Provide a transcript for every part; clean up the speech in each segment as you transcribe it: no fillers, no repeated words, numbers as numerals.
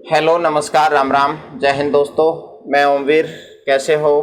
Hello, नमस्कार, राम राम, जय हिंद दोस्तों। मैं ओमवीर। कैसे हो?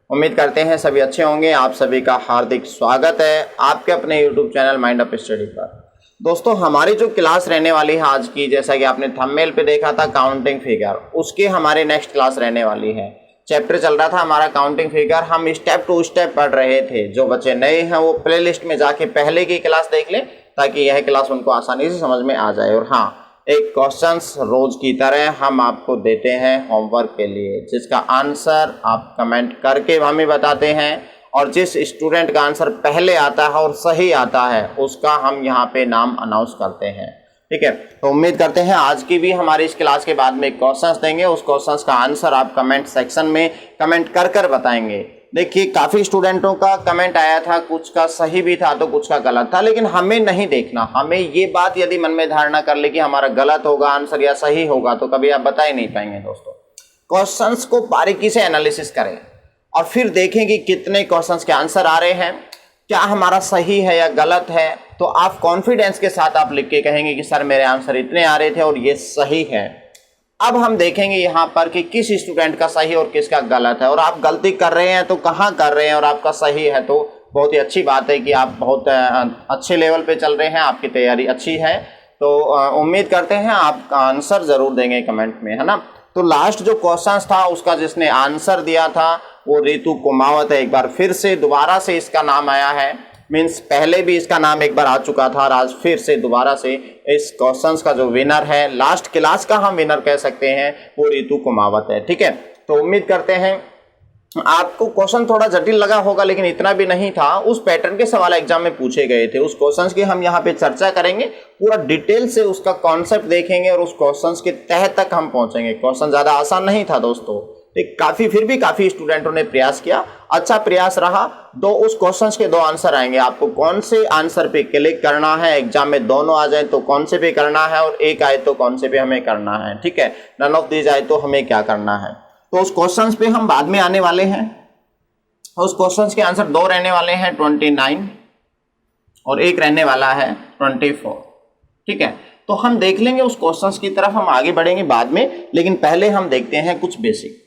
उम्मीद करते हैं सभी अच्छे होंगे। आप सभी का हार्दिक स्वागत है आपके अपने YouTube channel mind up study पर। दोस्तों, हमारी जो क्लास रहने वाली है आज की, जैसा कि आपने थंबनेल पे देखा था काउंटिंग फिगर, उसकी हमारी नेक्स्ट क्लास रहने वाली है। चैप्टर चल रहा था हमारा काउंटिंग फिगर। हम स्टेप टू स्टेप पढ़ रहे थे। जो बच्चे नए हैं वो प्लेलिस्ट में जाके पहले की क्लास देख लें ताकि यह क्लास उनको आसानी से समझ में आ जाए। और हाँ, एक क्वेश्चंस रोज की तरह हम आपको देते हैं होमवर्क के लिए, जिसका आंसर आप कमेंट करके हमें बताते हैं। और जिस स्टूडेंट का आंसर पहले आता है और सही आता है उसका हम यहाँ पे नाम अनाउंस करते हैं। ठीक है, तो उम्मीद करते हैं आज की भी हमारी इस क्लास के बाद में क्वेश्चंस देंगे। उस क्वेश्चंस का आंसर आप कमेंट सेक्शन में कमेंट कर कर बताएंगे। देखिए, काफी स्टूडेंटों का कमेंट आया था, कुछ का सही भी था तो कुछ का गलत था, लेकिन हमें नहीं देखना। हमें ये बात यदि मन में धारणा कर ले कि हमारा गलत होगा आंसर या सही होगा तो कभी आप बता ही नहीं पाएंगे। दोस्तों, क्वेश्चंस को बारीकी से एनालिसिस करें और फिर देखें कि कितने क्वेश्चंस के आंसर आ रहे हैं, क्या हमारा सही है या गलत है। तो आप कॉन्फिडेंस के साथ आप लिख के कहेंगे कि सर मेरे आंसर इतने आ रहे थे और ये सही है। अब हम देखेंगे यहाँ पर कि किस स्टूडेंट का सही और किसका गलत है। और आप गलती कर रहे हैं तो कहाँ कर रहे हैं, और आपका सही है तो बहुत ही अच्छी बात है कि आप बहुत अच्छे लेवल पे चल रहे हैं, आपकी तैयारी अच्छी है। तो उम्मीद करते हैं आप आंसर जरूर देंगे कमेंट में, है ना। तो लास्ट जो क्वेश्चन था उसका जिसने आंसर दिया था वो रितु कुमावत है। एक बार फिर से दोबारा से इसका नाम आया है, मीन्स पहले भी इसका नाम एक बार आ चुका था और आज फिर से दोबारा से इस क्वेश्चंस का जो विनर है, लास्ट क्लास का हम विनर कह सकते हैं, वो रितु कुमावत है। ठीक है, तो उम्मीद करते हैं आपको क्वेश्चन थोड़ा जटिल लगा होगा, लेकिन इतना भी नहीं था। उस पैटर्न के सवाल एग्जाम में पूछे गए थे, उस क्वेश्चंस की हम यहाँ पे चर्चा करेंगे, पूरा डिटेल से उसका कॉन्सेप्ट देखेंगे और उस क्वेश्चंस के तह तक हम पहुंचेंगे। क्वेश्चन ज्यादा आसान नहीं था दोस्तों, काफी फिर भी काफी स्टूडेंटों ने प्रयास किया, अच्छा प्रयास रहा। तो उस क्वेश्चंस के दो आंसर आएंगे, आपको कौन से आंसर पे क्लिक करना है। एग्जाम में दोनों आ जाए तो कौन से पे करना है, और एक आए तो कौन से पे हमें करना है। ठीक है, नन ऑफ दीज आए तो हमें क्या करना है। तो उस क्वेश्चंस पे हम बाद में आने वाले हैं। उस क्वेश्चंस के आंसर दो रहने वाले हैं 29, और एक रहने वाला है 24। ठीक है, तो हम देख लेंगे उस क्वेश्चंस की तरफ, हम आगे बढ़ेंगे बाद में, लेकिन पहले हम देखते हैं कुछ बेसिक।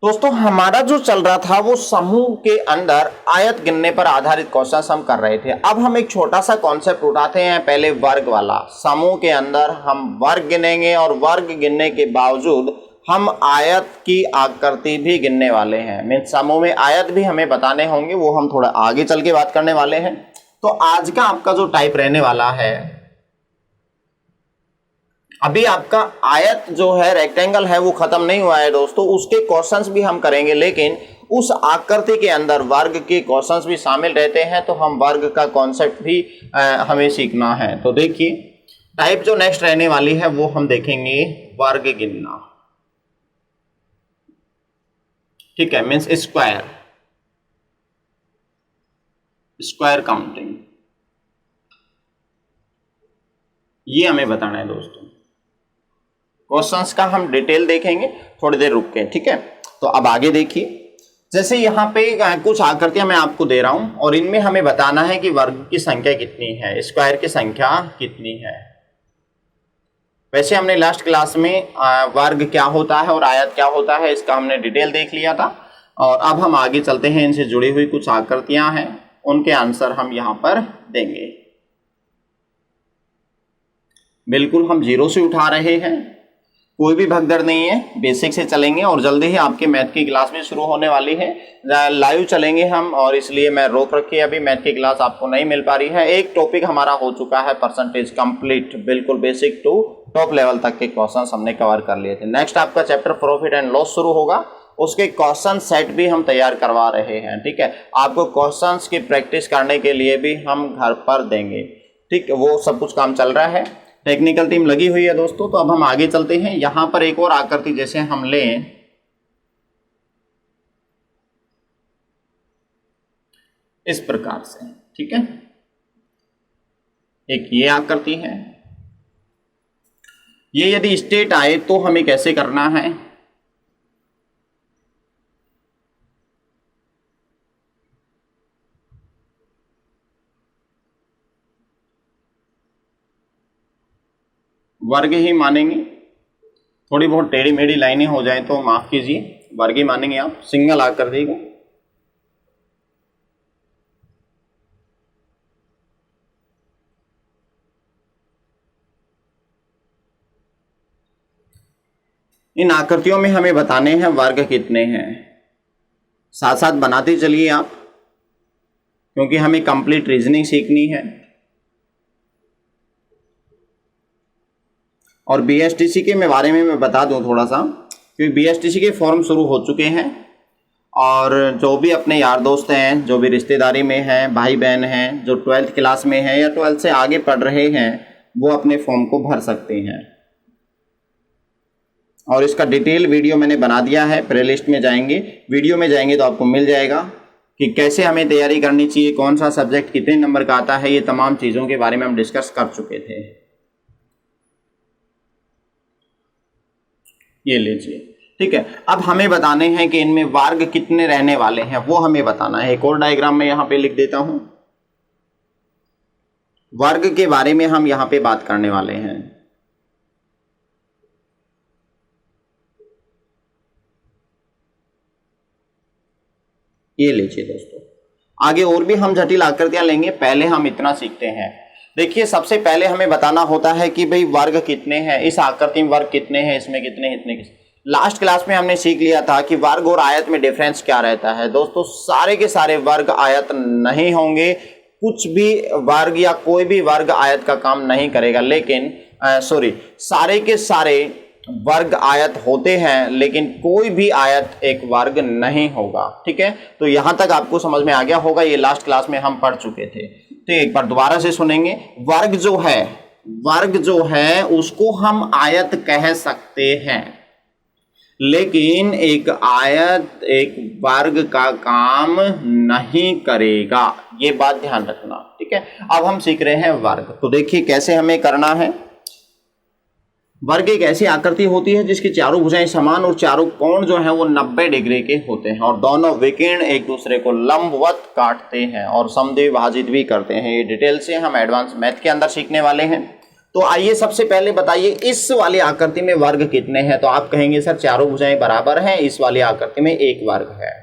दोस्तों, हमारा जो चल रहा था वो समूह के अंदर आयत गिनने पर आधारित क्वेश्चंस हम कर रहे थे। अब हम एक छोटा सा कॉन्सेप्ट उठाते हैं, पहले वर्ग वाला। समूह के अंदर हम वर्ग गिनेंगे और वर्ग गिनने के बावजूद हम आयत की आकृति भी गिनने वाले हैं। मीन समूह में आयत भी हमें बताने होंगे, वो हम थोड़ा आगे चल के बात करने वाले हैं। तो आज का आपका जो टाइप रहने वाला है, अभी आपका आयत जो है, रेक्टेंगल है, वो खत्म नहीं हुआ है दोस्तों, उसके क्वेश्चंस भी हम करेंगे, लेकिन उस आकृति के अंदर वर्ग के क्वेश्चंस भी शामिल रहते हैं। तो हम वर्ग का कॉन्सेप्ट भी हमें सीखना है। तो देखिए, टाइप जो नेक्स्ट रहने वाली है वो हम देखेंगे वर्ग गिनना। ठीक है, मीन्स स्क्वायर, स्क्वायर काउंटिंग, ये हमें बताना है दोस्तों। क्वेश्चंस का हम डिटेल देखेंगे थोड़ी देर रुक के। ठीक है, तो अब आगे देखिए, जैसे यहाँ पे कुछ आकृतियां मैं आपको दे रहा हूं और इनमें हमें बताना है कि वर्ग की संख्या कितनी है, स्क्वायर की संख्या कितनी है। वैसे हमने लास्ट क्लास में वर्ग क्या होता है और आयत क्या होता है इसका हमने डिटेल देख लिया था। और अब हम आगे चलते हैं, इनसे जुड़ी हुई कुछ आकृतियां हैं, उनके आंसर हम यहां पर देंगे। बिल्कुल हम जीरो से उठा रहे हैं, कोई भी भगदड़ नहीं है, बेसिक से चलेंगे। और जल्दी ही आपके मैथ की क्लास भी शुरू होने वाली है, लाइव चलेंगे हम, और इसलिए मैं रोक रखी है, अभी मैथ की क्लास आपको नहीं मिल पा रही है। एक टॉपिक हमारा हो चुका है परसेंटेज कंप्लीट, बिल्कुल बेसिक टू टॉप लेवल तक के क्वेश्चन हमने कवर कर लिए थे। नेक्स्ट आपका चैप्टर प्रॉफिट एंड लॉस शुरू होगा, उसके क्वेश्चन सेट भी हम तैयार करवा रहे हैं। ठीक है, आपको क्वेश्चंस की प्रैक्टिस करने के लिए भी हम घर पर देंगे। ठीक है, वो सब कुछ काम चल रहा है, टेक्निकल टीम लगी हुई है दोस्तों। तो अब हम आगे चलते हैं, यहां पर एक और आकृति जैसे हम लें, इस प्रकार से। ठीक है, एक ये आकृति है, ये यदि स्टेट आए तो हमें कैसे करना है। वर्ग ही मानेंगे। थोड़ी बहुत टेढ़ी मेढ़ी लाइनें हो जाए तो माफ कीजिए, वर्ग ही मानेंगे आप, सिंगल आकृति को। इन आकृतियों में हमें बताने हैं वर्ग कितने हैं। साथ साथ बनाते चलिए आप, क्योंकि हमें कंप्लीट रीजनिंग सीखनी है। और बीएसटीसी के बारे में मैं बता दूं थोड़ा सा, क्योंकि बीएसटीसी के फॉर्म शुरू हो चुके हैं और जो भी अपने यार दोस्त हैं, जो भी रिश्तेदारी में हैं, भाई बहन हैं, जो 12th क्लास में हैं या 12th से आगे पढ़ रहे हैं, वो अपने फॉर्म को भर सकते हैं। और इसका डिटेल वीडियो मैंने बना दिया है, प्लेलिस्ट में जाएंगे, वीडियो में जाएंगे तो आपको मिल जाएगा कि कैसे हमें तैयारी करनी चाहिए, कौन सा सब्जेक्ट कितने नंबर का आता है, ये तमाम चीज़ों के बारे में हम डिस्कस कर चुके थे। ये लीजिए, ठीक है। अब हमें बताने हैं कि इनमें वर्ग कितने रहने वाले हैं, वो हमें बताना है। एक और डायग्राम में यहां पे लिख देता हूं, वर्ग के बारे में हम यहां पे बात करने वाले हैं। ये लीजिए दोस्तों, आगे और भी हम जटिल आकृतियां लेंगे, पहले हम इतना सीखते हैं। देखिए, सबसे पहले हमें बताना होता है कि भाई वर्ग कितने हैं, इस आकृति में वर्ग कितने हैं, इसमें कितने, इतने कितने। लास्ट क्लास में हमने सीख लिया था कि वर्ग और आयत में डिफरेंस क्या रहता है। दोस्तों, सारे के सारे वर्ग आयत नहीं होंगे, कुछ भी वर्ग या कोई भी वर्ग आयत का काम नहीं करेगा, लेकिन सारे के सारे वर्ग आयत होते हैं, लेकिन कोई भी आयत एक वर्ग नहीं होगा। ठीक है, तो यहां तक आपको समझ में आ गया होगा, ये लास्ट क्लास में हम पढ़ चुके थे। तो एक बार दोबारा से सुनेंगे। वर्ग जो है उसको हम आयत कह सकते हैं, लेकिन एक आयत एक वर्ग का काम नहीं करेगा, ये बात ध्यान रखना। ठीक है, अब हम सीख रहे हैं वर्ग। तो देखिए कैसे हमें करना है। वर्ग एक ऐसी आकृति होती है जिसकी चारों भुजाएं समान और चारों कोण जो हैं वो 90 डिग्री के होते हैं और दोनों विकर्ण एक दूसरे को लंबवत काटते हैं और समद्विभाजित भी करते हैं। ये डिटेल से हम एडवांस मैथ के अंदर सीखने वाले हैं। तो आइए सबसे पहले बताइए, इस वाली आकृति में वर्ग कितने हैं। तो आप कहेंगे सर चारों भुजाएं बराबर हैं, इस वाली आकृति में एक वर्ग है।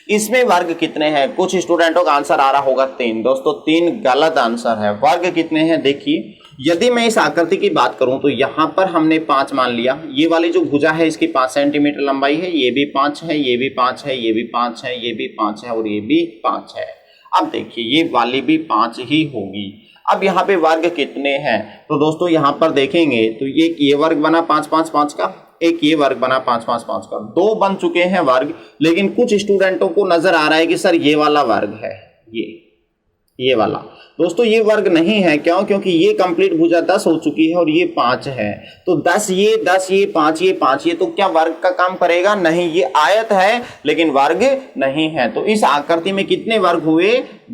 इसमें वर्ग कितने हैं? कुछ स्टूडेंटों का आंसर आ रहा होगा 3। दोस्तों 3 गलत आंसर है। वर्ग कितने हैं देखिए, यदि मैं इस आकृति की बात करूं तो यहां पर हमने 5 मान लिया। ये वाली जो भुजा है इसकी 5 सेंटीमीटर लंबाई है, ये भी 5 है, ये भी 5 है, ये भी 5 है, ये भी 5 है और ये भी 5 है। अब देखिए ये वाली भी 5 ही होगी। अब यहाँ पे वर्ग कितने हैं? तो दोस्तों यहाँ पर देखेंगे तो ये वर्ग बना 5 5 5 का, एक ये वर्ग बना 5 5 5 का, 2 बन चुके हैं वर्ग। लेकिन कुछ स्टूडेंटों को नजर आ रहा है कि सर ये वाला वर्ग है, ये वाला। दोस्तों ये वर्ग नहीं है, क्यों? क्योंकि ये कंप्लीट भुजा 10 हो चुकी है और ये 5 है। तो 10 ये 5 ये 5 ये, तो क्या वर्ग का काम करेगा? नहीं, ये आयत है लेकिन वर्ग नहीं है। तो इस आकृति में कितने वर्ग हुए?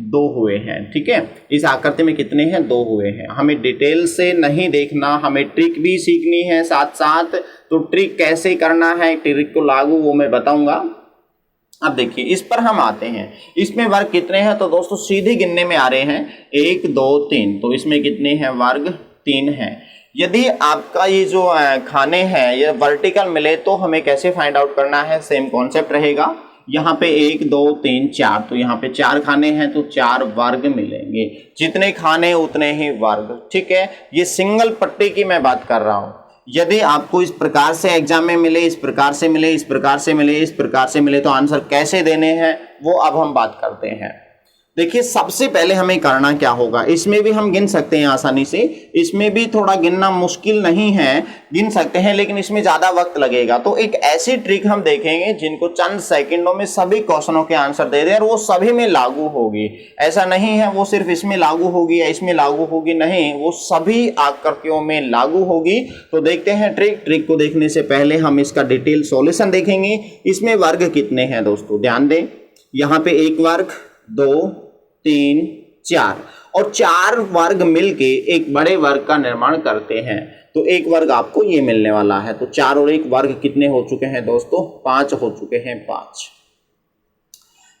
2 हुए हैं। ठीक है, इस आकृति में कितने हैं? 2 हुए हैं। हमें डिटेल से नहीं देखना, हमें ट्रिक भी सीखनी है साथ साथ। तो ट्रिक कैसे करना है, ट्रिक को लागू वो मैं बताऊंगा। अब देखिए इस पर हम आते हैं, इसमें वर्ग कितने हैं? तो दोस्तों सीधे गिनने में आ रहे हैं 1 2 3। तो इसमें कितने हैं वर्ग? 3 हैं। यदि आपका ये जो खाने हैं ये वर्टिकल मिले तो हमें कैसे फाइंड आउट करना है? सेम कॉन्सेप्ट रहेगा। यहाँ पे 1 2 3 4, तो यहाँ पे 4 खाने हैं तो 4 वर्ग मिलेंगे। जितने खाने उतने ही वर्ग। ठीक है, ये सिंगल पट्टी की मैं बात कर रहा हूँ। यदि आपको इस प्रकार से एग्जाम में मिले, इस प्रकार से मिले, इस प्रकार से मिले, इस प्रकार से मिले, तो आंसर कैसे देने हैं वो अब हम बात करते हैं। देखिए सबसे पहले हमें करना क्या होगा, इसमें भी हम गिन सकते हैं आसानी से, इसमें भी थोड़ा गिनना मुश्किल नहीं है, गिन सकते हैं, लेकिन इसमें ज्यादा वक्त लगेगा। तो एक ऐसी ट्रिक हम देखेंगे जिनको चंद सेकंडों में सभी क्वेश्चनों के आंसर दे दे और वो सभी में लागू होगी। ऐसा नहीं है वो सिर्फ इसमें लागू होगी या इसमें लागू होगी, नहीं, वो सभी आकृतियों में लागू होगी। तो देखते हैं ट्रिक को देखने से पहले हम इसका डिटेल सॉल्यूशन देखेंगे। इसमें वर्ग कितने हैं दोस्तों, ध्यान दें। यहाँ पे 1 वर्ग, 2 3 4 और 4 वर्ग मिलके एक बड़े वर्ग का निर्माण करते हैं। तो एक वर्ग आपको ये मिलने वाला है। तो 4 और 1 वर्ग कितने हो चुके हैं दोस्तों? 5 हो चुके हैं, 5।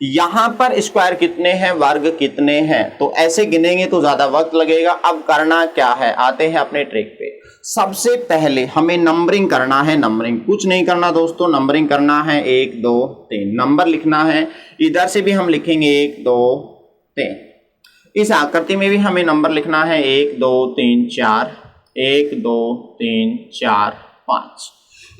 यहां पर स्क्वायर कितने हैं, वर्ग कितने हैं? तो ऐसे गिनेंगे तो ज्यादा वक्त लगेगा। अब करना क्या है, आते हैं अपने ट्रिक पे। सबसे पहले हमें नंबरिंग करना है, नंबरिंग कुछ नहीं करना दोस्तों, नंबरिंग करना है 1 2 3 नंबर लिखना है। इधर से भी हम लिखेंगे 1 2 3, इस आकृति में भी हमें नंबर लिखना है 1 2 3 4, 1 2 3 4 5।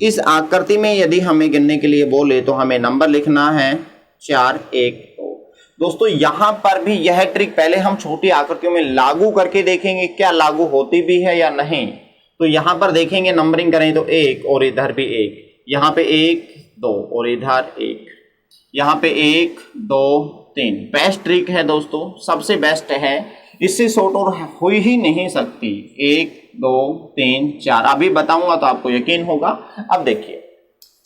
इस आकृति में यदि हमें गिनने के लिए बोले तो हमें नंबर लिखना है 4 1 2। दोस्तों यहाँ पर भी यह ट्रिक पहले हम छोटी आकृतियों में लागू करके देखेंगे क्या लागू होती भी है या नहीं। तो यहाँ पर देखेंगे नंबरिंग करें तो 1 और इधर भी 1, यहाँ पे 1 2 और इधर 1, यहाँ पे 1 2 3। बेस्ट ट्रिक है दोस्तों, सबसे बेस्ट है, इससे शॉर्ट और हो ही नहीं सकती। 1 2 3 4 अभी बताऊंगा तो आपको यकीन होगा। अब देखिए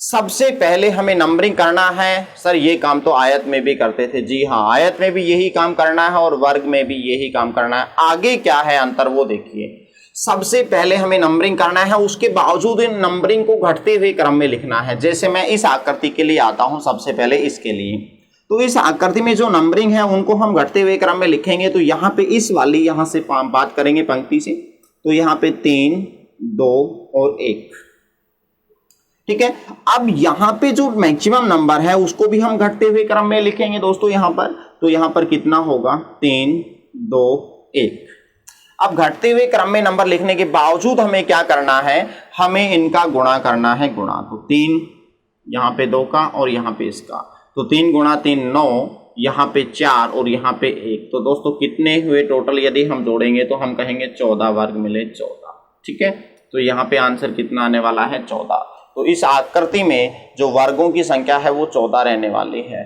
सबसे पहले हमें नंबरिंग करना है। सर ये काम तो आयत में भी करते थे, जी हाँ आयत में भी यही काम करना है और वर्ग में भी यही काम करना है। आगे क्या है अंतर वो देखिए। सबसे पहले हमें नंबरिंग करना है, उसके बावजूद इन नंबरिंग को घटते हुए क्रम में लिखना है। जैसे मैं इस आकृति के लिए आता हूं, सबसे पहले इसके लिए, तो इस आकृति में जो नंबरिंग है उनको हम घटते हुए क्रम में लिखेंगे। तो यहाँ पे इस वाली यहाँ से बात करेंगे पंक्ति से, तो यहाँ पे 3 2 और 1, ठीक है। अब यहाँ पे जो मैक्सिमम नंबर है उसको भी हम घटते हुए क्रम में लिखेंगे दोस्तों यहाँ पर। तो यहाँ पर कितना होगा 3 2 1। अब घटते हुए क्रम में नंबर लिखने के बावजूद हमें क्या करना है, हमें इनका गुणा करना है, गुणा। तो 3 यहाँ पे 2 का और यहाँ पे इसका, तो 3 गुणा 3 9, यहाँ पे 4 और यहाँ पे 1। तो दोस्तों कितने हुए टोटल, यदि हम जोड़ेंगे तो हम कहेंगे 14 वर्ग मिले 14, ठीक है। तो यहाँ पे आंसर कितना आने वाला है 14। तो इस आकृति में जो वर्गों की संख्या है वो 14 रहने वाली है।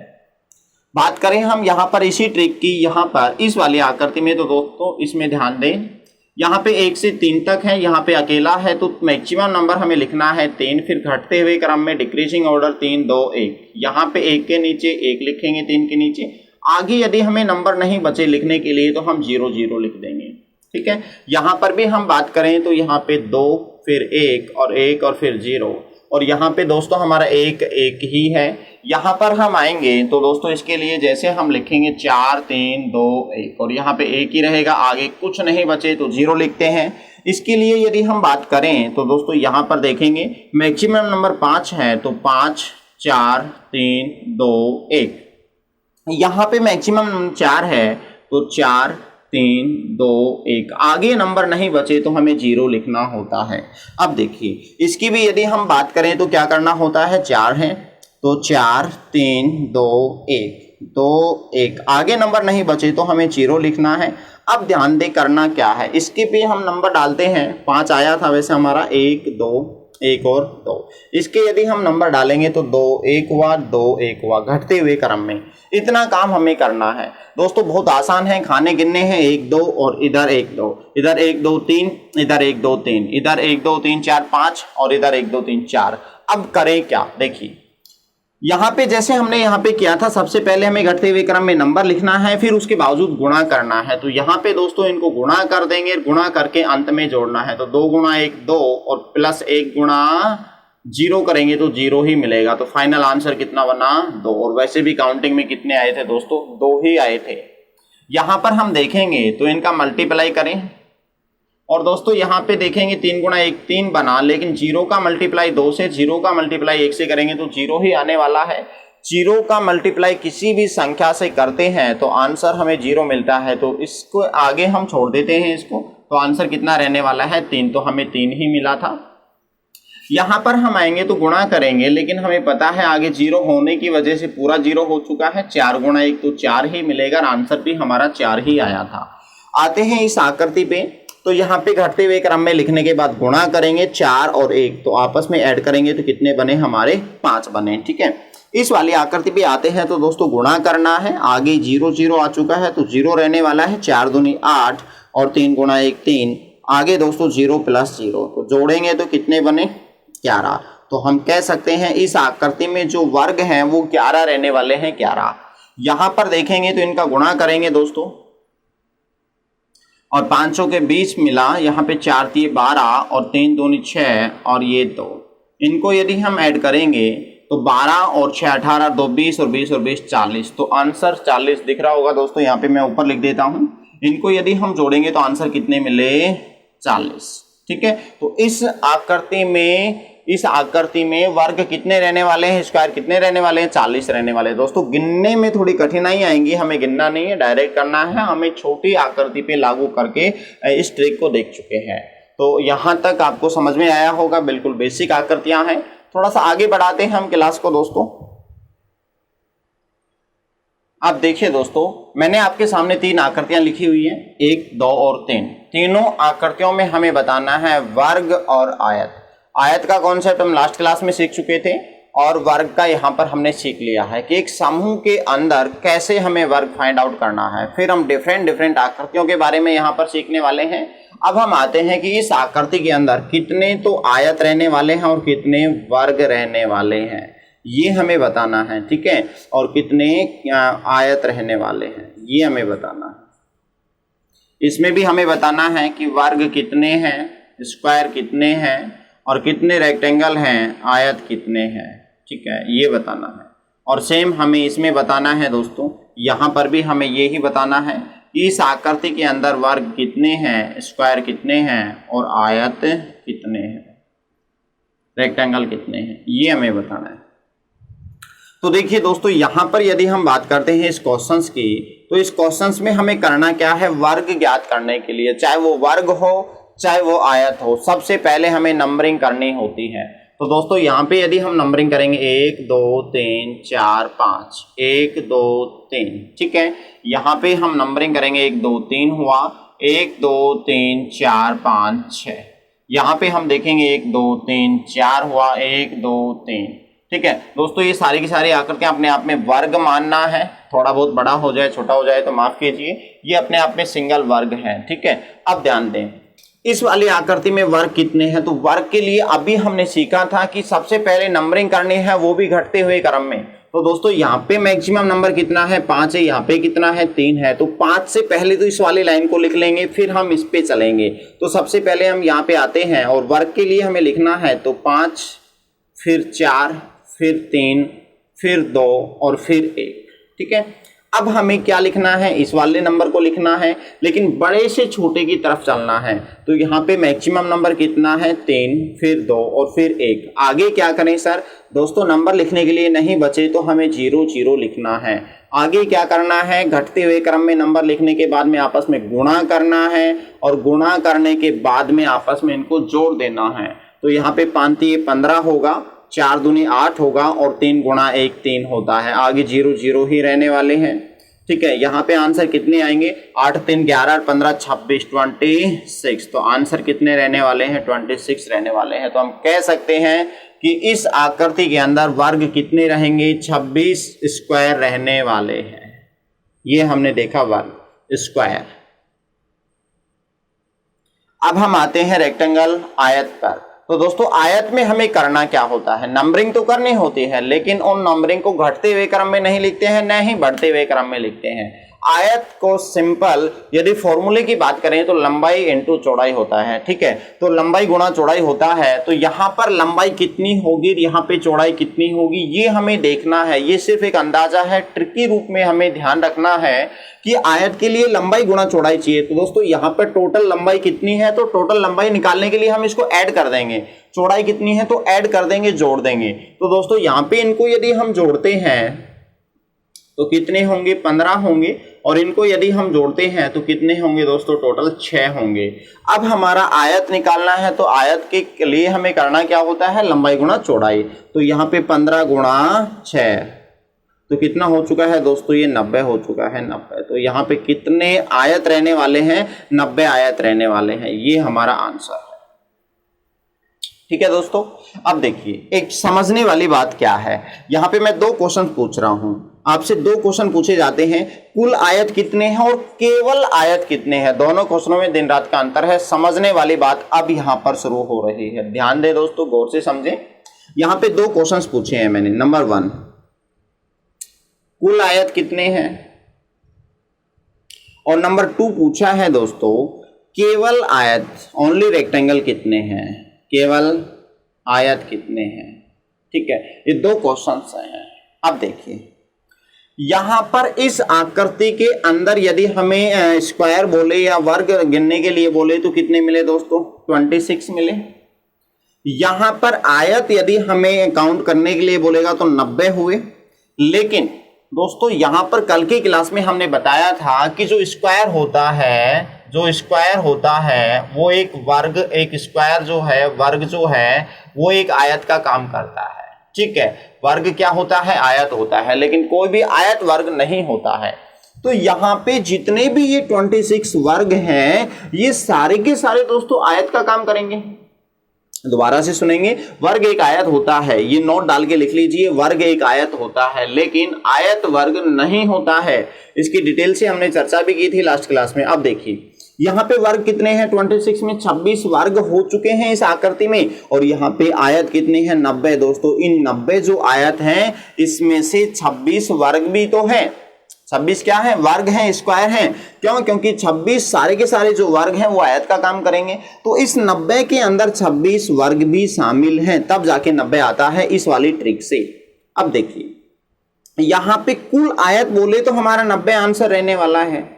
बात करें हम यहाँ पर इसी ट्रिक की, यहाँ पर इस वाली आकृति में, तो दोस्तों इसमें ध्यान दें, यहाँ पे 1 से 3 तक है, यहाँ पे अकेला है, तो मैक्सिमम नंबर हमें लिखना है 3। फिर घटते हुए क्रम में डिक्रीजिंग ऑर्डर 3 2 1, यहाँ पे 1 के नीचे 1 लिखेंगे, 3 के नीचे। आगे यदि हमें नंबर नहीं बचे लिखने के लिए तो हम 0 0 लिख देंगे, ठीक है। यहाँ पर भी हम बात करें तो यहाँ पे 2 फिर 1 और 1 और फिर 0, और यहाँ पे दोस्तों हमारा 1 1 ही है। यहाँ पर हम आएंगे तो दोस्तों इसके लिए जैसे हम लिखेंगे 4 3 2 1, और यहाँ पे 1 ही रहेगा, आगे कुछ नहीं बचे तो 0 लिखते हैं। इसके लिए यदि हम बात करें तो दोस्तों यहाँ पर देखेंगे मैक्सिमम नंबर 5 है, तो 5 4 3 2 1। यहाँ पे मैक्सिमम 4 है, तो 4 3 2 1, आगे नंबर नहीं बचे तो हमें 0 लिखना होता है। अब देखिए इसकी भी यदि हम बात करें तो क्या करना होता है, 4 है तो 4 3 2 1 2 1, आगे नंबर नहीं बचे तो हमें 0 लिखना है। अब ध्यान दे करना क्या है, इसके पे हम नंबर डालते हैं। 5 आया था वैसे हमारा, 1 2 1 और 2, इसके यदि हम नंबर डालेंगे तो 2 1 हुआ 2 1 हुआ, घटते हुए क्रम में। इतना काम हमें करना है दोस्तों, बहुत आसान है। खाने गिनने हैं 1 2 और इधर 1 2, इधर 1 2 3, इधर 1 2 3, इधर 1 2 3 4 5 और इधर 1 2 3 4। अब करें क्या, देखिए यहाँ पे जैसे हमने यहाँ पे किया था, सबसे पहले हमें घटते हुए क्रम में नंबर लिखना है, फिर उसके बावजूद गुणा करना है। तो यहाँ पे दोस्तों इनको गुणा कर देंगे, गुणा करके अंत में जोड़ना है। तो 2 गुणा 1 2 और प्लस 1 गुणा 0 करेंगे तो 0 ही मिलेगा। तो फाइनल आंसर कितना बना 2, और वैसे भी काउंटिंग में कितने आए थे दोस्तों, 2 ही आए थे। यहाँ पर हम देखेंगे तो इनका मल्टीप्लाई करें, और दोस्तों यहाँ पे देखेंगे 3 गुणा 1 3 बना, लेकिन 0 का मल्टीप्लाई 2 से, 0 का मल्टीप्लाई 1 से करेंगे तो 0 ही आने वाला है। 0 का मल्टीप्लाई किसी भी संख्या से करते हैं तो आंसर हमें 0 मिलता है। तो इसको आगे हम छोड़ देते हैं इसको, तो आंसर कितना रहने वाला है 3, तो हमें 3 ही मिला था। यहाँ पर हम आएंगे तो गुणा करेंगे, लेकिन हमें पता है आगे 0 होने की वजह से पूरा 0 हो चुका है। 4 गुणा 1 तो 4 ही मिलेगा, और आंसर भी हमारा 4 ही आया था। आते हैं इस आकृति पे, तो यहाँ पे घटते हुए क्रम में लिखने के बाद गुणा करेंगे 4 और 1, तो आपस में ऐड करेंगे तो कितने बने हमारे 5 बने, ठीक है। इस वाली आकृति पे आते हैं तो दोस्तों गुणा करना है, आगे 0 0 आ चुका है तो 0 रहने वाला है। 4 दूनी 8 और 3 गुणा 1 3, आगे दोस्तों 0 प्लस 0, तो जोड़ेंगे तो कितने बने 11। तो हम कह सकते हैं इस आकृति में जो वर्ग हैं वो 11 रहने वाले हैं, 11। यहाँ पर देखेंगे तो इनका गुणा करेंगे दोस्तों, और 500 के बीच मिला, यहाँ पे 4 3 12 और 3 दूनी 6 और ये 2, इनको यदि हम ऐड करेंगे तो 12 और 6 18, 2 20 और 20 और 20 40, तो आंसर 40 दिख रहा होगा दोस्तों। यहाँ पे मैं ऊपर लिख देता हूँ, इनको यदि हम जोड़ेंगे तो आंसर कितने मिले 40। ठीक है। तो इस आकृति में वर्ग कितने रहने वाले हैं, स्क्वायर कितने रहने वाले हैं, 40 रहने वाले हैं। दोस्तों गिनने में थोड़ी कठिनाई आएंगी, हमें गिनना नहीं है, डायरेक्ट करना है। हमें छोटी आकृति पे लागू करके इस ट्रिक को देख चुके हैं। तो यहाँ तक आपको समझ में आया होगा, बिल्कुल बेसिक आकृतियां हैं। थोड़ा सा आगे बढ़ाते हैं हम क्लास को दोस्तों। अब देखिए दोस्तों, मैंने आपके सामने 3 आकृतियां लिखी हुई हैं, 1, 2 और 3। तीनों आकृतियों में हमें बताना है वर्ग और आयत। आयत का कॉन्सेप्ट हम लास्ट क्लास में सीख चुके थे और वर्ग का यहाँ पर हमने सीख लिया है कि एक समूह के अंदर कैसे हमें वर्ग फाइंड आउट करना है। फिर हम डिफरेंट आकृतियों के बारे में यहाँ पर सीखने वाले हैं। अब हम आते हैं कि इस आकृति के अंदर कितने तो आयत रहने वाले हैं और कितने वर्ग रहने वाले हैं, ये हमें बताना है, ठीक है। और कितने आयत रहने वाले हैं ये हमें बताना है। इसमें भी हमें बताना है कि वर्ग कितने हैं, स्क्वायर कितने हैं और कितने रेक्टेंगल हैं, आयत कितने हैं, ठीक है, ये बताना है। और सेम हमें इसमें बताना है दोस्तों, यहाँ पर भी हमें यही बताना है कि इस आकृति के अंदर वर्ग कितने हैं, स्क्वायर कितने हैं और आयत कितने हैं, रेक्टेंगल कितने हैं, ये हमें बताना है। तो देखिए दोस्तों, यहाँ पर यदि हम बात करते हैं इस क्वेश्चंस की, तो इस क्वेश्चंस में हमें करना क्या है, वर्ग ज्ञात करने के लिए, चाहे वो वर्ग हो चाहे वो आयत हो, सबसे पहले हमें नंबरिंग करनी होती है। तो दोस्तों यहाँ पे यदि हम नंबरिंग करेंगे 1 2 3 4 5, 1 2 3, ठीक है। यहाँ पे हम नंबरिंग करेंगे 1 2 3 हुआ, 1 2 3 4 5 6। यहाँ पे हम देखेंगे 1 2 3 4 हुआ, 1 2 3, ठीक है। दोस्तों ये सारी की सारी आकृतियां अपने आप में वर्ग मानना है, थोड़ा बहुत बड़ा हो जाए छोटा हो जाए तो माफ कीजिए, ये अपने आप में सिंगल वर्ग है, ठीक है। अब ध्यान दें, इस वाली आकृति में वर्ग कितने हैं, तो वर्ग के लिए अभी हमने सीखा था कि सबसे पहले नंबरिंग करनी है, वो भी घटते हुए क्रम में। तो दोस्तों यहाँ पे मैक्सिमम नंबर कितना है, 5 है, यहाँ पे कितना है, 3 है। तो 5 से पहले तो इस वाली लाइन को लिख लेंगे, फिर हम इस पे चलेंगे। तो सबसे पहले हम यहाँ पे आते हैं और वर्ग के लिए हमें लिखना है तो 5, फिर 4, फिर 3, फिर 2 और फिर 1, ठीक है। अब हमें क्या लिखना है, इस वाले नंबर को लिखना है, लेकिन बड़े से छोटे की तरफ चलना है। तो यहाँ पे मैक्सिमम नंबर कितना है, 3, फिर 2 और फिर 1। आगे क्या करें सर, दोस्तों नंबर लिखने के लिए नहीं बचे तो हमें 0 0 लिखना है। आगे क्या करना है, घटते हुए क्रम में नंबर लिखने के बाद में आपस में गुणा करना है और गुणा करने के बाद में आपस में इनको जोड़ देना है। तो यहाँ पे 5 3 15 होगा, 4 दूनी 8 होगा और 3 गुणा 1 3 होता है। आगे 0 0 ही रहने वाले हैं, ठीक है। यहाँ पे आंसर कितने आएंगे, 8 3 11 15 26 26। तो आंसर कितने रहने वाले हैं, 26 रहने वाले हैं। तो हम कह सकते हैं कि इस आकृति के अंदर वर्ग कितने रहेंगे, 26 स्क्वायर रहने वाले हैं। ये हमने देखा वर्ग स्क्वायर। अब हम आते हैं रेक्टेंगल आयत पर। तो दोस्तों आयत में हमें करना क्या होता है, नंबरिंग तो करनी होती है, लेकिन उन नंबरिंग को घटते हुए क्रम में नहीं लिखते हैं, न ही बढ़ते हुए क्रम में लिखते हैं। आयत को सिंपल यदि फॉर्मूले की बात करें तो लंबाई इंटू चौड़ाई होता है, ठीक है। तो लंबाई गुणा चौड़ाई होता है। तो यहाँ पर लंबाई कितनी होगी, यहाँ पे चौड़ाई कितनी होगी, ये हमें देखना है। ये सिर्फ एक अंदाजा है, ट्रिकी रूप में हमें ध्यान रखना है कि आयत के लिए लंबाई गुणा चौड़ाई चाहिए। तो दोस्तों यहाँ पर टोटल लंबाई कितनी है, तो टोटल लंबाई निकालने के लिए हम इसको ऐड कर देंगे। चौड़ाई कितनी है तो ऐड कर देंगे, जोड़ देंगे। तो दोस्तों यहाँ पे इनको यदि हम जोड़ते हैं तो कितने होंगे, 15 होंगे। और इनको यदि हम जोड़ते हैं तो कितने होंगे दोस्तों, टोटल 6 होंगे। अब हमारा आयत निकालना है, तो आयत के लिए हमें करना क्या होता है, लंबाई गुणा चौड़ाई। तो यहाँ पे 15 गुणा 6 तो कितना हो चुका है दोस्तों, ये 90 हो चुका है, 90। तो यहाँ पे कितने आयत रहने वाले हैं, 90 आयत रहने वाले हैं। ये हमारा आंसर है, ठीक है दोस्तों। अब देखिए एक समझने वाली बात क्या है, यहाँ पे मैं 2 क्वेश्चन पूछ रहा हूं आपसे। 2 क्वेश्चन पूछे जाते हैं, कुल आयत कितने हैं और केवल आयत कितने हैं। दोनों क्वेश्चनों में दिन रात का अंतर है। समझने वाली बात अब यहाँ पर शुरू हो रही है, ध्यान दें दोस्तों, गौर से समझें। यहाँ पे 2 क्वेश्चन पूछे हैं मैंने। नंबर 1, कुल आयत कितने हैं, और नंबर 2 पूछा है दोस्तों केवल आयत, ओनली रेक्टेंगल कितने हैं, केवल आयत कितने हैं, ठीक है। ये 2 क्वेश्चंस हैं। अब देखिए यहां पर इस आकृति के अंदर यदि हमें स्क्वायर बोले या वर्ग गिनने के लिए बोले तो कितने मिले दोस्तों? 26 मिले। यहां पर आयत यदि हमें काउंट करने के लिए बोलेगा तो 90 हुए। लेकिन दोस्तों यहां पर कल की क्लास में हमने बताया था कि जो स्क्वायर होता है वो एक वर्ग, एक स्क्वायर जो है, वर्ग जो है वो एक आयत का काम करता है। ठीक है, वर्ग क्या होता है? आयत होता है, लेकिन कोई भी आयत वर्ग नहीं होता है। तो यहाँ पे जितने भी ये 26 वर्ग हैं ये सारे के सारे दोस्तों आयत का काम करेंगे। दोबारा से सुनेंगे, वर्ग एक आयत होता है, ये नोट डाल के लिख लीजिए, वर्ग एक आयत होता है लेकिन आयत वर्ग नहीं होता है। इसकी डिटेल से हमने चर्चा भी की थी लास्ट क्लास में। अब देखिए यहाँ पे वर्ग कितने हैं? 26 में 26 वर्ग हो चुके हैं इस आकृति में, और यहाँ पे आयत कितनी है? 90 दोस्तों। इन 90 जो आयत हैं इसमें से 26 वर्ग भी तो है। 26 क्या है? वर्ग हैं, स्क्वायर हैं। क्यों? क्योंकि 26 सारे के सारे जो वर्ग हैं वो आयत का काम करेंगे। तो इस 90 के अंदर 26 वर्ग भी शामिल हैं, तब जाके 90 आता है इस वाली ट्रिक से। अब देखिए यहाँ पे कुल आयत बोले तो हमारा 90 आंसर रहने वाला है,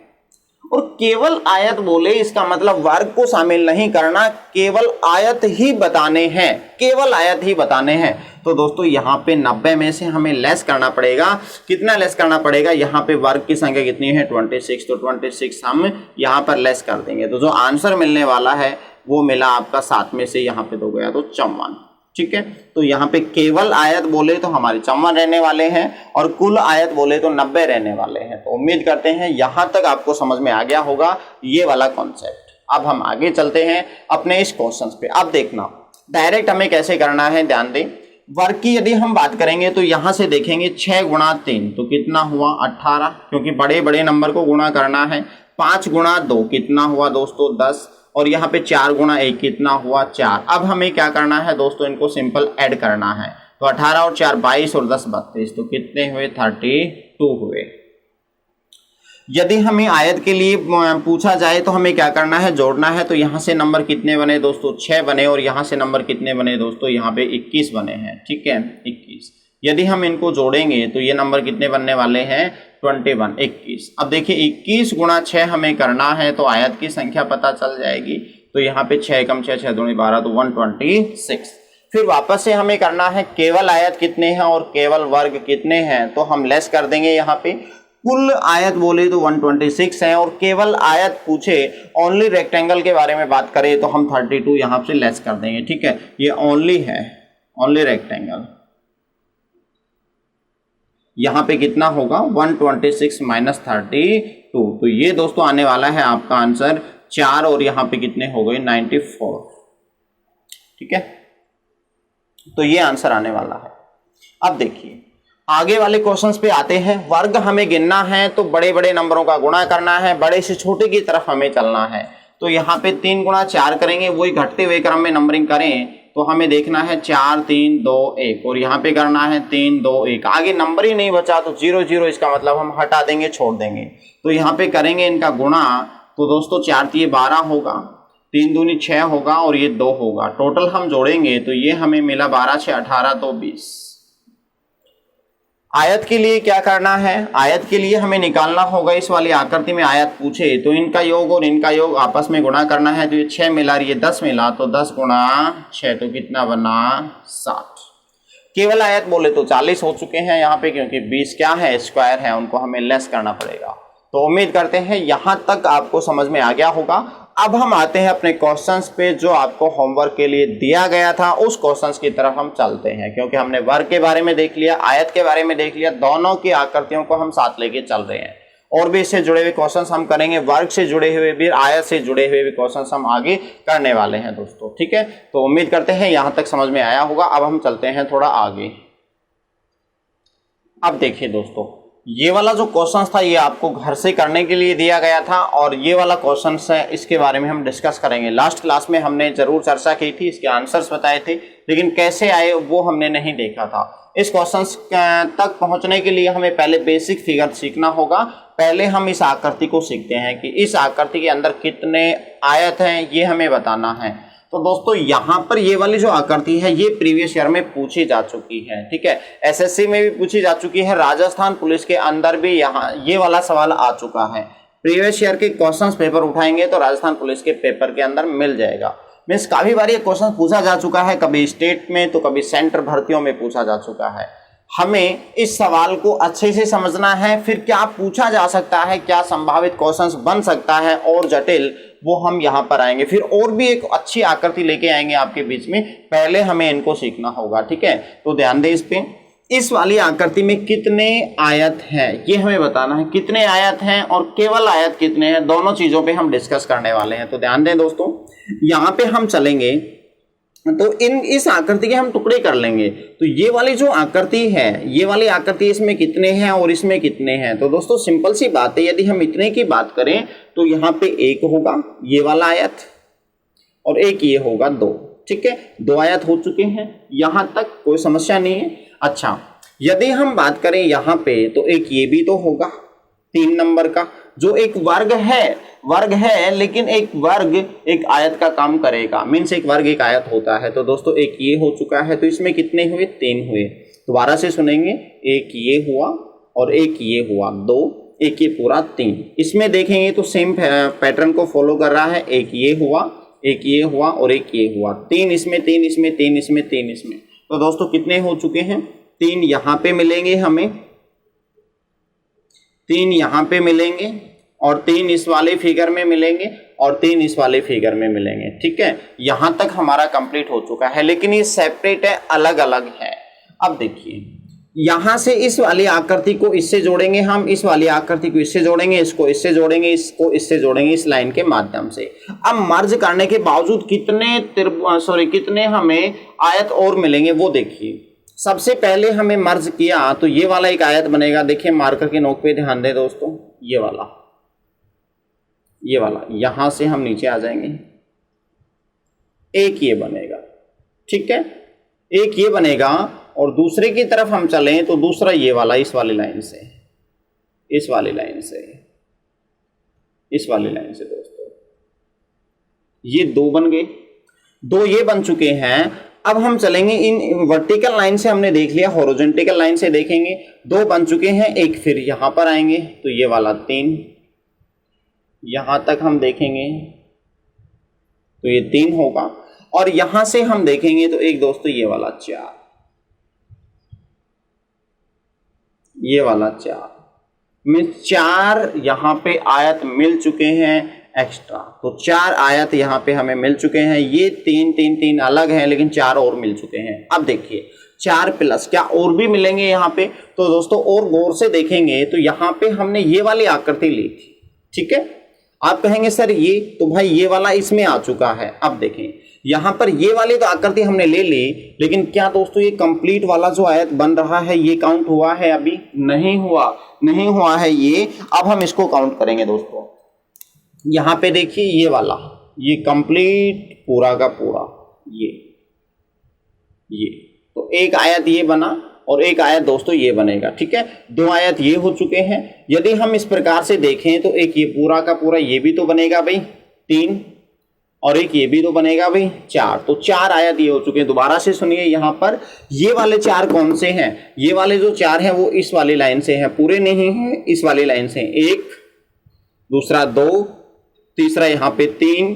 और केवल आयत बोले इसका मतलब वर्ग को शामिल नहीं करना, केवल आयत ही बताने हैं, केवल आयत ही बताने हैं। तो दोस्तों यहाँ पे 90 में से हमें लेस करना पड़ेगा। कितना लेस करना पड़ेगा? यहाँ पे वर्ग की संख्या कितनी है? 26। तो 26 हम यहाँ पर लेस कर देंगे, तो जो आंसर मिलने वाला है वो मिला आपका 7 में से यहाँ पे 2 गया तो 54। ठीक है, तो यहाँ पे केवल आयत बोले तो हमारे 54 रहने वाले हैं, और कुल आयत बोले तो 90 रहने वाले हैं। तो उम्मीद करते हैं यहां तक आपको समझ में आ गया होगा ये वाला कॉन्सेप्ट। अब हम आगे चलते हैं अपने इस क्वेश्चन पे। अब देखना डायरेक्ट हमें कैसे करना है, ध्यान दें। वर्ग की यदि हम बात करेंगे तो यहां से देखेंगे 6 गुणा 3 तो कितना हुआ? 18, क्योंकि बड़े बड़े नंबर को गुणा करना है। 5 गुणा 2 कितना हुआ दोस्तों? 10, और यहाँ पे 4 गुणा 1 कितना हुआ? 4। अब हमें क्या करना है दोस्तों? इनको सिंपल ऐड करना है। तो 18 और 4 22 और 10 32, तो कितने हुए? 32 हुए। यदि हमें आयत के लिए पूछा जाए तो हमें क्या करना है? जोड़ना है। तो यहाँ से नंबर कितने बने दोस्तों? 6 बने, और यहाँ से नंबर कितने बने दोस्तों? यहाँ पे 21 बने हैं। ठीक है, 21। यदि हम इनको जोड़ेंगे तो ये नंबर कितने बनने वाले हैं? 21, 21। अब देखिए 21 गुणा 6 हमें करना है, तो आयत की संख्या पता चल जाएगी। तो यहाँ पे 6 कम 6 6 दूनी 12, तो 126। फिर वापस से हमें करना है केवल आयत कितने हैं और केवल वर्ग कितने हैं, तो हम लेस कर देंगे। यहाँ पे कुल आयत बोले तो 126 है, और केवल आयत पूछे, ओनली रेक्टेंगल के बारे में बात करें तो हम 32 यहाँ से लेस कर देंगे। ठीक है, ये ओनली है, ओनली रेक्टेंगल। यहाँ पे कितना होगा? 126 माइनस 32, तो ये दोस्तों आने वाला है आपका आंसर 4, और यहाँ पे कितने हो गए? 94। ठीक है, तो ये आंसर आने वाला है। अब देखिए आगे वाले क्वेश्चंस पे आते हैं। वर्ग हमें गिनना है तो बड़े बड़े नंबरों का गुणा करना है, बड़े से छोटे की तरफ हमें चलना है। तो यहाँ पे 3 गुणा 4 करेंगे, वही घटते हुए क्रम में नंबरिंग करें तो हमें देखना है 4 3 2 1, और यहाँ पे करना है 3 2 1। आगे नंबर ही नहीं बचा तो 0 0, इसका मतलब हम हटा देंगे, छोड़ देंगे। तो यहाँ पे करेंगे इनका गुणा, तो दोस्तों 4 3 12 होगा, 3 दूनी 6 होगा, और ये 2 होगा। टोटल हम जोड़ेंगे तो ये हमें मिला 12 6 18, तो 20। आयत के लिए क्या करना है? आयत के लिए हमें निकालना होगा, इस वाली आकृति में आयत पूछे तो इनका योग और इनका योग आपस में गुणा करना है। तो ये 6 मिला और ये 10 मिला, तो 10 गुणा 6 तो कितना बना? 60। केवल आयत बोले तो 40 हो चुके हैं यहाँ पे, क्योंकि 20 क्या है? स्क्वायर है, उनको हमें लेस करना पड़ेगा। तो उम्मीद करते हैं यहाँ तक आपको समझ में आ गया होगा। अब हम आते हैं अपने क्वेश्चंस पे जो आपको होमवर्क के लिए दिया गया था, उस क्वेश्चंस की तरफ हम चलते हैं। क्योंकि हमने वर्ग के बारे में देख लिया, आयत के बारे में देख लिया, दोनों की आकृतियों को हम साथ लेके चल रहे हैं। और भी इससे जुड़े हुए क्वेश्चंस हम करेंगे, वर्ग से जुड़े हुए भी, आयत से जुड़े हुए भी क्वेश्चंस हम आगे करने वाले हैं दोस्तों। ठीक है, तो उम्मीद करते हैं यहाँ तक समझ में आया होगा। अब हम चलते हैं थोड़ा आगे। अब देखिए दोस्तों, ये वाला जो क्वेश्चन था ये आपको घर से करने के लिए दिया गया था, और ये वाला क्वेश्चन है, इसके बारे में हम डिस्कस करेंगे। लास्ट क्लास में हमने जरूर चर्चा की थी, इसके आंसर्स बताए थे, लेकिन कैसे आए वो हमने नहीं देखा था। इस क्वेश्चन तक पहुंचने के लिए हमें पहले बेसिक फिगर सीखना होगा। पहले हम इस आकृति को सीखते हैं कि इस आकृति के अंदर कितने आयत हैं, ये हमें बताना है। तो तो दोस्तों यहाँ पर ये वाली जो आकृति है ये प्रीवियस ईयर में पूछी जा चुकी है, ठीक है, एसएससी में भी पूछी जा चुकी है, राजस्थान पुलिस के अंदर भी यहाँ ये वाला सवाल आ चुका है। प्रीवियस ईयर के क्वेश्चंस पेपर उठाएंगे तो राजस्थान पुलिस के पेपर के अंदर मिल जाएगा। मीन्स काफी बार ये क्वेश्चन पूछा जा चुका है, कभी स्टेट में तो कभी सेंटर भर्तियों में पूछा जा चुका है। हमें इस सवाल को अच्छे से समझना है, फिर क्या पूछा जा सकता है, क्या संभावित क्वेश्चंस बन सकता है और जटिल, वो हम यहाँ पर आएंगे। फिर और भी एक अच्छी आकृति लेके आएंगे आपके बीच में, पहले हमें इनको सीखना होगा, ठीक है। तो ध्यान दें इस पे, इस वाली आकृति में कितने आयत हैं ये हमें बताना है, कितने आयत हैं और केवल आयत कितने हैं, दोनों चीजों पे हम डिस्कस करने वाले हैं। तो ध्यान दें दोस्तों, यहाँ पे हम चलेंगे तो इस आकृति के हम टुकड़े कर लेंगे। तो ये वाली जो आकृति है, ये वाली आकृति, इसमें कितने हैं और इसमें कितने हैं। तो दोस्तों सिंपल सी बात है, यदि हम इतने की बात करें तो यहाँ पे एक होगा ये वाला आयत और एक ये होगा 2, ठीक है, 2 आयत हो चुके हैं, यहाँ तक कोई समस्या नहीं है। अच्छा, यदि हम बात करें यहाँ पे तो एक ये भी तो होगा 3 नंबर का, जो एक वर्ग है लेकिन एक वर्ग एक आयत का काम करेगा, मीन्स एक वर्ग एक आयत होता है। तो दोस्तों एक ये हो चुका है, तो इसमें कितने हुए, 3 हुए। दोबारा से सुनेंगे, एक ये हुआ और एक ये हुआ 2, एक ये पूरा 3। इसमें देखेंगे तो सेम पैटर्न को फॉलो कर रहा है, एक ये हुआ, एक ये हुआ और एक ये हुआ, 3 इसमें, 3 इसमें, 3 इसमें, 3 इसमें। तो दोस्तों कितने हो चुके हैं, 3 यहाँ पे मिलेंगे हमें, 3 यहाँ पे मिलेंगे और 3 इस वाले फिगर में मिलेंगे और 3 इस वाले फिगर में मिलेंगे, ठीक है। यहां तक हमारा कंप्लीट हो चुका है, लेकिन ये सेपरेट है, अलग अलग है। अब देखिए, यहां से इस वाली आकृति को इससे जोड़ेंगे हम, इस वाली आकृति को इससे जोड़ेंगे, इसको इससे जोड़ेंगे, इसको इससे जोड़ेंगे इस लाइन के माध्यम से। अब मर्ज करने के बावजूद कितने हमें आयत और मिलेंगे वो देखिए। सबसे पहले हमें मर्ज किया तो ये वाला एक आयत बनेगा, देखिए मार्कर के नोक पे ध्यान दें दोस्तों, ये वाला यहां से हम नीचे आ जाएंगे, एक ये बनेगा, ठीक है, एक ये बनेगा और दूसरे की तरफ हम चलें तो दूसरा ये वाला इस वाली लाइन से दोस्तों ये 2 बन गए, 2 ये बन चुके हैं। अब हम चलेंगे, इन वर्टिकल लाइन से हमने देख लिया, हॉरिजॉन्टल लाइन से देखेंगे, 2 बन चुके हैं, एक फिर यहां पर आएंगे तो ये वाला 3, यहां तक हम देखेंगे तो ये 3 होगा और यहां से हम देखेंगे तो एक दोस्तों ये वाला 4, ये वाला 4 में 4 यहां पे आयत मिल चुके हैं एक्स्ट्रा। तो 4 आयत यहां पे हमें मिल चुके हैं, ये 3 अलग हैं लेकिन 4 और मिल चुके हैं। अब देखिए 4 प्लस क्या और भी मिलेंगे यहाँ पे, तो दोस्तों और गौर से देखेंगे तो यहाँ पे हमने ये वाली आकृति ली थी, ठीक है। आप कहेंगे सर ये तो भाई ये वाला इसमें आ चुका है। अब देखें यहाँ पर ये वाली तो आकृति हमने ले ली, लेकिन क्या दोस्तों ये कंप्लीट वाला जो आयत बन रहा है ये काउंट हुआ है, अभी नहीं हुआ है ये। अब हम इसको काउंट करेंगे दोस्तों। यहाँ पे देखिए ये वाला, ये कंप्लीट पूरा का पूरा ये तो एक आयत ये बना और एक आयत दोस्तों ये बनेगा, ठीक है। 2 आयत ये हो चुके हैं। यदि हम इस प्रकार से देखें तो एक ये पूरा का पूरा ये भी तो बनेगा भाई 3 और एक ये भी तो बनेगा भाई 4। तो 4 आयत ये हो चुके हैं। दोबारा से सुनिए, यहाँ पर ये वाले 4 कौन से हैं, ये वाले जो 4 हैं वो इस वाली लाइन से हैं, पूरे नहीं हैं, इस वाली लाइन से, 1 दूसरा 2 तीसरा यहाँ पे 3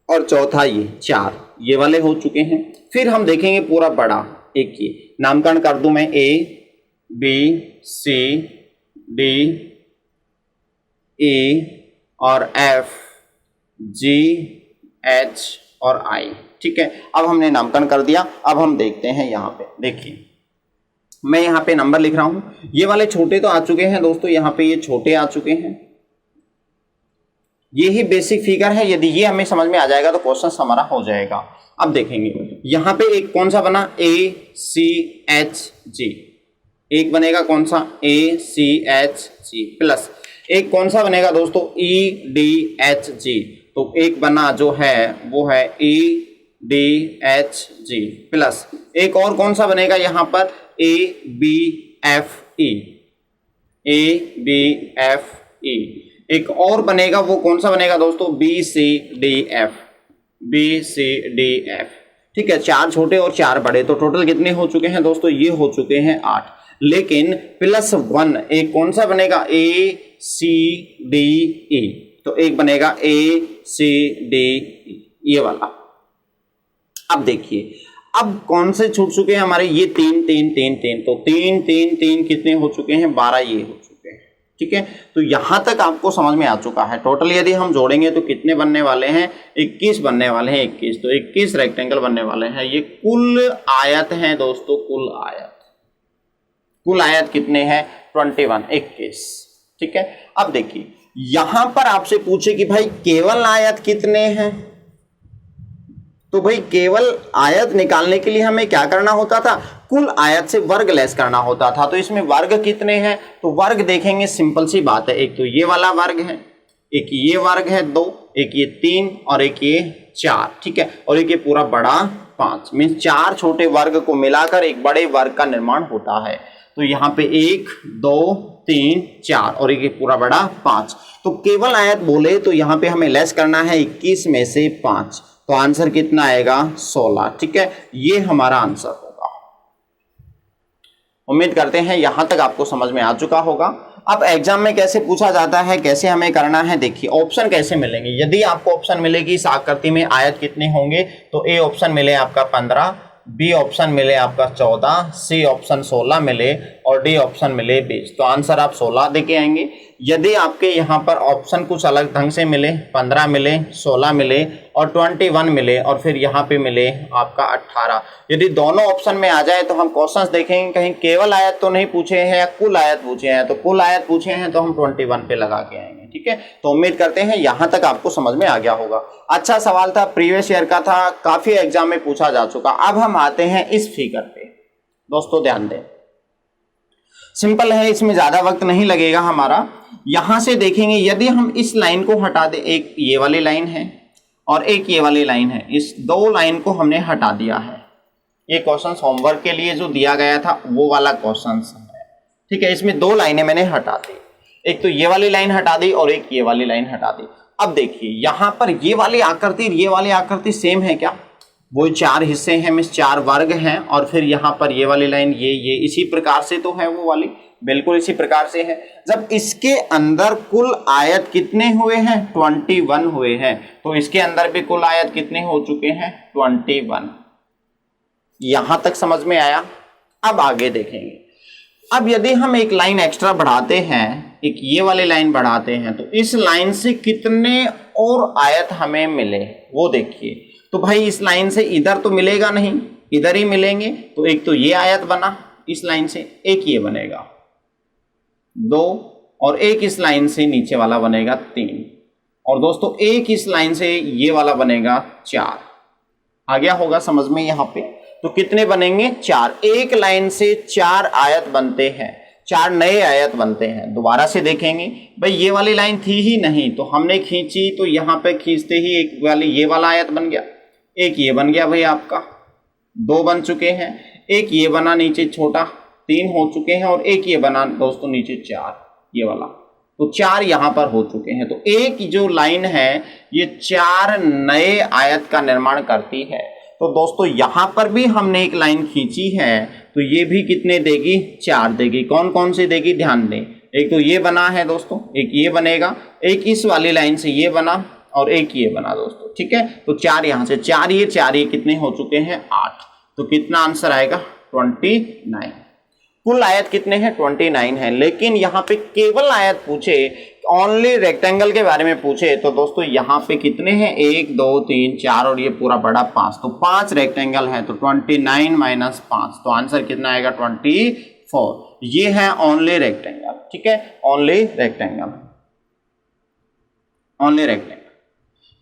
और चौथा ये 4, ये वाले हो चुके हैं। फिर हम देखेंगे पूरा बड़ा एक ये नामकरण कर दूं मैं, A B C D E और F G H और I, ठीक है। अब हमने नामकरण कर दिया। अब हम देखते हैं यहाँ पे, देखिए मैं यहाँ पे नंबर लिख रहा हूं। ये वाले छोटे तो आ चुके हैं दोस्तों, यहाँ पे ये छोटे आ चुके हैं। ये ही बेसिक फिगर है, यदि ये हमें समझ में आ जाएगा तो क्वेश्चन हमारा हो जाएगा। अब देखेंगे यहाँ पे एक कौन सा बना, A C H G, एक बनेगा कौन सा A C H G plus एक कौन सा बनेगा दोस्तों E D H G। तो एक बना जो है वो है E D H G plus एक और कौन सा बनेगा यहाँ पर A B F E, A B F E। एक और बनेगा वो कौन सा बनेगा दोस्तों B C D F, B C D F, ठीक है, 4 छोटे और 4 बड़े, तो टोटल कितने हो चुके हैं दोस्तों, ये हो चुके हैं 8। लेकिन +1 एक कौन सा बनेगा, ए सी डी ई, तो एक बनेगा ए सी डी ई, ये वाला। अब देखिए अब कौन से छूट चुके हैं हमारे, ये 3 3 3 3, तो 3 3 3 कितने हो चुके हैं, 12 ये हो चुके हैं, ठीक है। तो यहां तक आपको समझ में आ चुका है। टोटल यदि हम जोड़ेंगे तो कितने बनने वाले हैं, 21 बनने वाले हैं, 21, तो 21 रेक्टेंगल बनने वाले हैं। ये कुल आयत हैं दोस्तों, कुल आयत कितने हैं, 21, 21, ठीक है। अब देखिए यहां पर आपसे पूछे कि भाई केवल आयत कितने हैं, तो भाई केवल आयत निकालने के लिए हमें क्या करना होता था, कुल आयत से वर्ग लेस करना होता था। तो इसमें वर्ग कितने हैं, तो वर्ग देखेंगे, सिंपल सी बात है, एक तो ये वाला वर्ग है, एक ये वर्ग है 2, एक ये 3 और एक ये 4, ठीक है, और एक ये पूरा बड़ा 5, मीन्स 4 छोटे वर्ग को मिलाकर एक बड़े वर्ग का निर्माण होता है। तो यहाँ पे 1 2 3 4 और एक ये पूरा बड़ा 5। तो केवल आयत बोले तो यहाँ पे हमें लेस करना है 21 में से 5, तो आंसर कितना आएगा, 16, ठीक है, ये हमारा आंसर होगा। उम्मीद करते हैं यहां तक आपको समझ में आ चुका होगा। अब एग्जाम में कैसे पूछा जाता है, कैसे हमें करना है, देखिए ऑप्शन कैसे मिलेंगे। यदि आपको ऑप्शन मिलेगी इस आकृति में आयत कितने होंगे, तो ए ऑप्शन मिले आपका 15, बी ऑप्शन मिले आपका 14, सी ऑप्शन 16 मिले और डी ऑप्शन मिले 20, तो आंसर आप 16 देके आएंगे। यदि आपके यहाँ पर ऑप्शन कुछ अलग ढंग से मिले, 15 मिले, 16 मिले और 21 मिले और फिर यहाँ पे मिले आपका 18, यदि दोनों ऑप्शन में आ जाए तो हम क्वेश्चंस देखेंगे कहीं केवल आयत तो नहीं पूछे हैं या कुल आयत पूछे हैं, तो कुल आयत पूछे हैं तो हम 21 पे लगा के आएंगे, ठीक है। तो उम्मीद करते हैं यहाँ तक आपको समझ में आ गया होगा। अच्छा सवाल था, प्रीवियस ईयर का था, काफी एग्जाम में पूछा जा चुका। अब हम आते हैं इस फिगर पे, दोस्तों ध्यान दें, सिंपल है, इसमें ज्यादा वक्त नहीं लगेगा हमारा। यहां से देखेंगे यदि हम इस लाइन को हटा दें, एक ये वाली लाइन है और एक ये वाली लाइन है, इस 2 लाइन को हमने हटा दिया है। ये क्वेश्चन होमवर्क के लिए जो दिया गया था वो वाला क्वेश्चन है, ठीक है। इसमें 2 लाइनें मैंने हटा दी, एक तो ये वाली लाइन हटा दी और एक ये वाली लाइन हटा दी। अब देखिए यहां पर ये वाली आकृति सेम है क्या, वो 4 हिस्से हैं, मींस 4 वर्ग हैं और फिर यहाँ पर ये वाली लाइन ये इसी प्रकार से तो है, वो वाली बिल्कुल इसी प्रकार से है। जब इसके अंदर कुल आयत कितने हुए हैं, 21 हुए हैं, तो इसके अंदर भी कुल आयत कितने हो चुके हैं, 21। यहां तक समझ में आया। अब आगे देखेंगे, अब यदि हम एक लाइन एक्स्ट्रा बढ़ाते हैं, एक ये वाली लाइन बढ़ाते हैं, तो इस लाइन से कितने और आयत हमें मिले वो देखिए। तो भाई इस लाइन से इधर तो मिलेगा नहीं, इधर ही मिलेंगे, तो एक तो ये आयत बना इस लाइन से, एक ये बनेगा 2 और एक इस लाइन से नीचे वाला बनेगा 3 और दोस्तों एक इस लाइन से ये वाला बनेगा 4। आ गया होगा समझ में यहाँ पे। तो कितने बनेंगे, 4। एक लाइन से 4 आयत बनते हैं, 4 नए आयत बनते हैं। दोबारा से देखेंगे, भाई ये वाली लाइन थी ही नहीं तो हमने खींची, तो यहाँ पे खींचते ही एक वाली ये वाला आयत बन गया, एक ये बन गया भाई आपका, 2 बन चुके हैं, एक ये बना नीचे छोटा, 3 हो चुके हैं और एक ये बना दोस्तों नीचे 4, ये वाला, तो 4 यहां पर हो चुके हैं। तो एक जो लाइन है ये 4 नए आयत का निर्माण करती है। तो दोस्तों यहां पर भी हमने एक लाइन खींची है, तो ये भी कितने देगी, 4 देगी। कौन कौन से देगी, ध्यान दें, एक तो ये बना है दोस्तों, एक ये बनेगा, एक इस वाली लाइन से ये बना और एक ये बना दोस्तों, ठीक है। तो 4 यहां से, 4 ये कितने हो चुके हैं, 8। तो कितना आंसर आएगा, 29। कुल आयत कितने हैं, 29 है। लेकिन यहाँ पे केवल आयत पूछे, ओनली रेक्टेंगल के बारे में पूछे, तो दोस्तों यहाँ पे कितने हैं, 1 2 3 4 और ये पूरा बड़ा 5, तो 5 रेक्टेंगल है। तो 29 माइनस 5, तो आंसर कितना आएगा, 24। ये है ओनली रेक्टेंगल, ठीक है, ओनली रेक्टेंगल,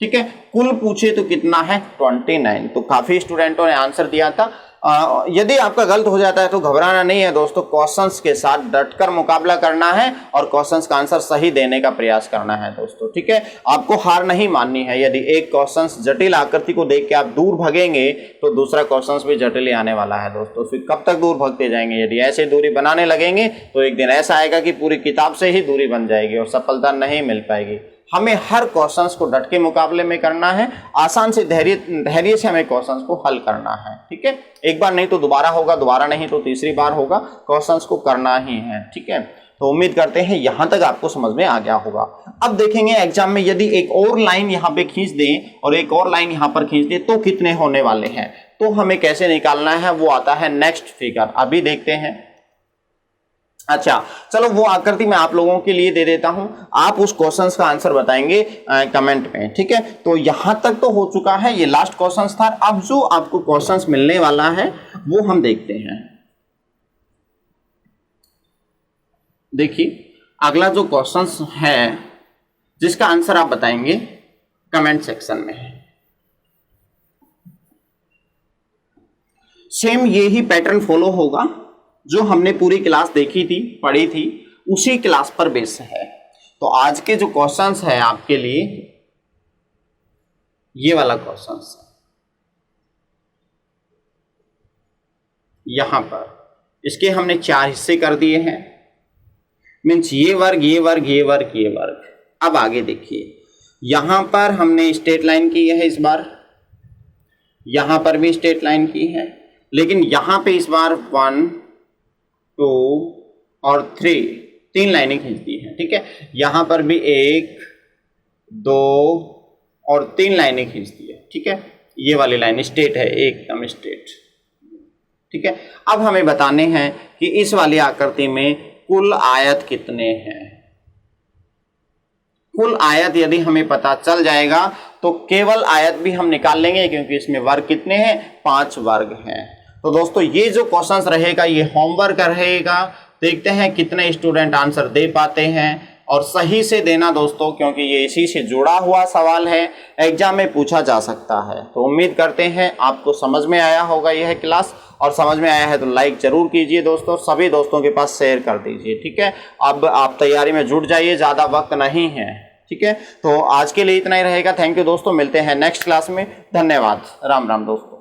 ठीक है। कुल पूछे तो कितना है, 29। तो काफी स्टूडेंटों ने आंसर दिया था। यदि आपका गलत हो जाता है तो घबराना नहीं है दोस्तों, क्वेश्चंस के साथ डटकर मुकाबला करना है और क्वेश्चंस का आंसर सही देने का प्रयास करना है दोस्तों, ठीक है। आपको हार नहीं माननी है। यदि एक क्वेश्चंस जटिल आकृति को देख के आप दूर भगेंगे तो दूसरा क्वेश्चंस भी जटिल आने वाला है दोस्तों। फिर कब तक दूर भगते जाएंगे, यदि ऐसे दूरी बनाने लगेंगे तो एक दिन ऐसा आएगा कि पूरी किताब से ही दूरी बन जाएगी और सफलता नहीं मिल पाएगी। हमें हर क्वेश्चंस को डट के मुकाबले में करना है, आसान से धैर्य से हमें क्वेश्चंस को हल करना है। ठीक है, एक बार नहीं तो दोबारा होगा, दोबारा नहीं तो तीसरी बार होगा, क्वेश्चंस को करना ही है। ठीक है, तो उम्मीद करते हैं यहां तक आपको समझ में आ गया होगा। अब देखेंगे एग्जाम में यदि एक और लाइन यहाँ पे खींच दें और एक और लाइन यहाँ पर खींच दें तो कितने होने वाले हैं, तो हमें कैसे निकालना है वो आता है नेक्स्ट फिगर, अभी देखते हैं। अच्छा चलो वो आकृति मैं आप लोगों के लिए दे देता हूं, आप उस क्वेश्चन का आंसर बताएंगे कमेंट में। ठीक है, तो यहां तक तो हो चुका है, ये लास्ट क्वेश्चन था। अब जो आपको क्वेश्चन मिलने वाला है वो हम देखते हैं। देखिए अगला जो क्वेश्चन है जिसका आंसर आप बताएंगे कमेंट सेक्शन में है। सेम यही पैटर्न फॉलो होगा जो हमने पूरी क्लास देखी थी, पढ़ी थी, उसी क्लास पर बेस है। तो आज के जो क्वेश्चंस है आपके लिए ये वाला क्वेश्चंस है, यहां पर इसके हमने 4 हिस्से कर दिए हैं, मीन्स ये वर्ग, ये वर्ग, ये वर्ग, ये वर्ग। अब आगे देखिए, यहां पर हमने स्ट्रेट लाइन की है इस बार, यहां पर भी स्ट्रेट लाइन की है, लेकिन यहां पे इस बार 1 2 और 3 लाइनें खींच दी हैं। ठीक है, यहां पर भी 1 2 और 3 लाइनें खींच दी है। ठीक है, ये वाली लाइन स्ट्रेट है, एकदम स्ट्रेट। ठीक है, अब हमें बताने हैं कि इस वाली आकृति में कुल आयत कितने हैं। कुल आयत यदि हमें पता चल जाएगा तो केवल आयत भी हम निकाल लेंगे, क्योंकि इसमें वर्ग कितने हैं, 5 वर्ग हैं। तो दोस्तों ये जो क्वेश्चंस रहेगा ये होमवर्क रहेगा, देखते हैं कितने स्टूडेंट आंसर दे पाते हैं, और सही से देना दोस्तों, क्योंकि ये इसी से जुड़ा हुआ सवाल है, एग्जाम में पूछा जा सकता है। तो उम्मीद करते हैं आपको समझ में आया होगा यह क्लास, और समझ में आया है तो लाइक जरूर कीजिए दोस्तों, सभी दोस्तों के पास शेयर कर दीजिए। ठीक है, अब आप तैयारी में जुट जाइए, ज़्यादा वक्त नहीं है। ठीक है, तो आज के लिए इतना ही रहेगा। थैंक यू दोस्तों, मिलते हैं नेक्स्ट क्लास में। धन्यवाद, राम राम दोस्तों।